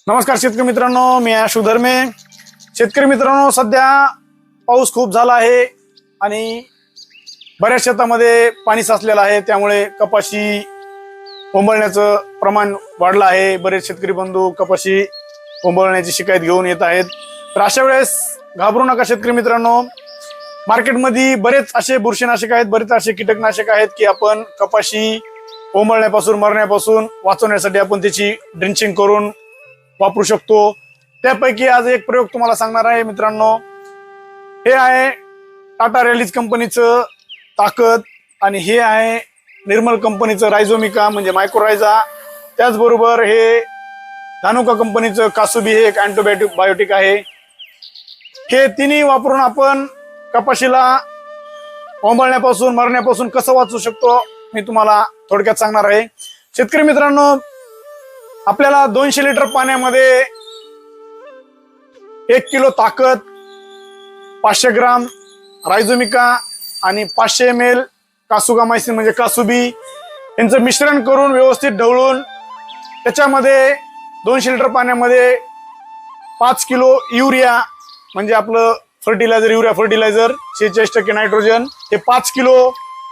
नमस्कार शेतकरी मित्रांनो, मी आशु धर्मे। शेतकरी मित्रांनो, सध्या पाऊस खूप झाला आहे आणि बऱ्याच शेतामध्ये पाणी साचलेलं आहे, त्यामुळे कपाशी कोंबळण्याचं प्रमाण वाढलं आहे। बरेच शेतकरी बंधू कपाशी कोंबळण्याची शिकायत घेऊन येत आहेत। तर अशा वेळेस घाबरू नका शेतकरी मित्रांनो, मार्केटमध्ये बरेच असे बुरशीनाशक आहेत, बरेच असे कीटकनाशक आहेत की आपण कपाशी कोंबळण्यापासून मरण्यापासून वाचवण्यासाठी आपण त्याची ड्रिंचिंग करून वापरू शकतो। त्यापैकी आज एक प्रयोग तुम्हाला सांगणार आहे मित्रांनो। हे आहे टाटा रॅलीज कंपनीचं ताकद आणि हे आहे निर्मल कंपनीचं रायझोमिका म्हणजे मायक्रोरायझा। त्याचबरोबर हे धानुका कंपनीचं कासुबी हे एक अँटीबायोटिक आहे। हे तिन्ही वापरून आपण कपाशीला कोंबळण्यापासून मरण्यापासून कसं वाचू शकतो मी तुम्हाला थोडक्यात सांगणार आहे। शेतकरी मित्रांनो, आपल्याला 200 लिटर पाण्यामध्ये 1 किलो ताकद, 500 ग्राम रायझोमिका आणि 500 ml कासुगामायसिन म्हणजे कासुबी यांचं मिश्रण करून व्यवस्थित ढवळून त्याच्यामध्ये 200 लिटर पाण्यामध्ये 5 किलो युरिया म्हणजे आपलं फर्टिलायझर, युरिया फर्टिलायझर 46% नायट्रोजन, हे 5 किलो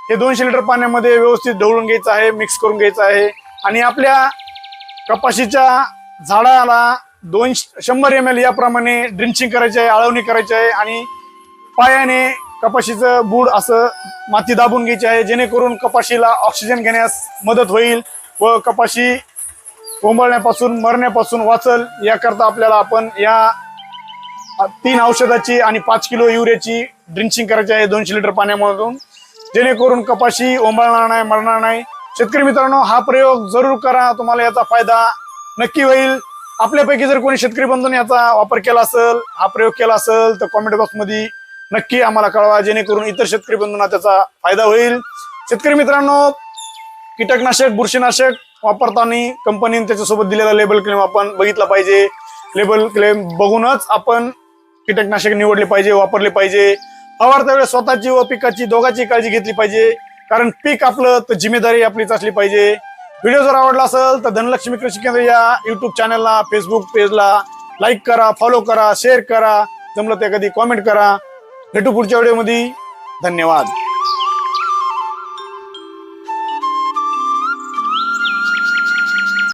हे 200 लिटर पाण्यामध्ये व्यवस्थित ढवळून घ्यायचं आहे, मिक्स करून घ्यायचं आहे। आणि आपल्या कपाशीच्या झाडाला 100 ml याप्रमाणे ड्रिंचिंग करायची आहे, आळवणी करायची आहे आणि पायाने कपाशीचं बूड असं माती दाबून घ्यायची आहे, जेणेकरून कपाशीला ऑक्सिजन घेण्यास मदत होईल व कपाशी कोंबळण्यापासून मरण्यापासून वाचल। याकरता आपल्याला आपण या 3 औषधाची आणि 5 किलो युरियाची ड्रिंचिंग करायची आहे 200 लिटर पाण्यामधून, जेणेकरून कपाशी ओंबळणार नाही, मरणार नाही। शेतकरी मित्रांनो, हा प्रयोग जरूर करा, तुम्हाला याचा फायदा नक्की होईल। आपल्यापैकी जर कोणी शेतकरी बंधूंनी याचा वापर केला असेल, हा प्रयोग केला असेल तर कॉमेंट बॉक्स मध्ये नक्की आम्हाला कळवा, जेणेकरून इतर शेतकरी बंधूंना त्याचा फायदा होईल। शेतकरी मित्रांनो, कीटकनाशक, बुरशीनाशक वापरताना कंपनीने त्याच्यासोबत दिलेला लेबल क्लेम आपण बघितला पाहिजे। लेबल क्लेम बघूनच आपण कीटकनाशक निवडले पाहिजे, वापरले पाहिजे। फवारता वेळेस स्वतःची व पिकाची दोघांची काळजी घेतली पाहिजे, कारण पीक आपलं तर जिम्मेदारी आपलीच असली पाहिजे। व्हिडिओ जर आवडला असेल तर धनलक्ष्मी कृषी केंद्र या युट्यूब चॅनलला, फेसबुक पेजला लाईक करा, फॉलो करा, शेअर करा, जमलं ते कधी कॉमेंट करा। भेटू पुढच्या व्हिडिओमध्ये। धन्यवाद।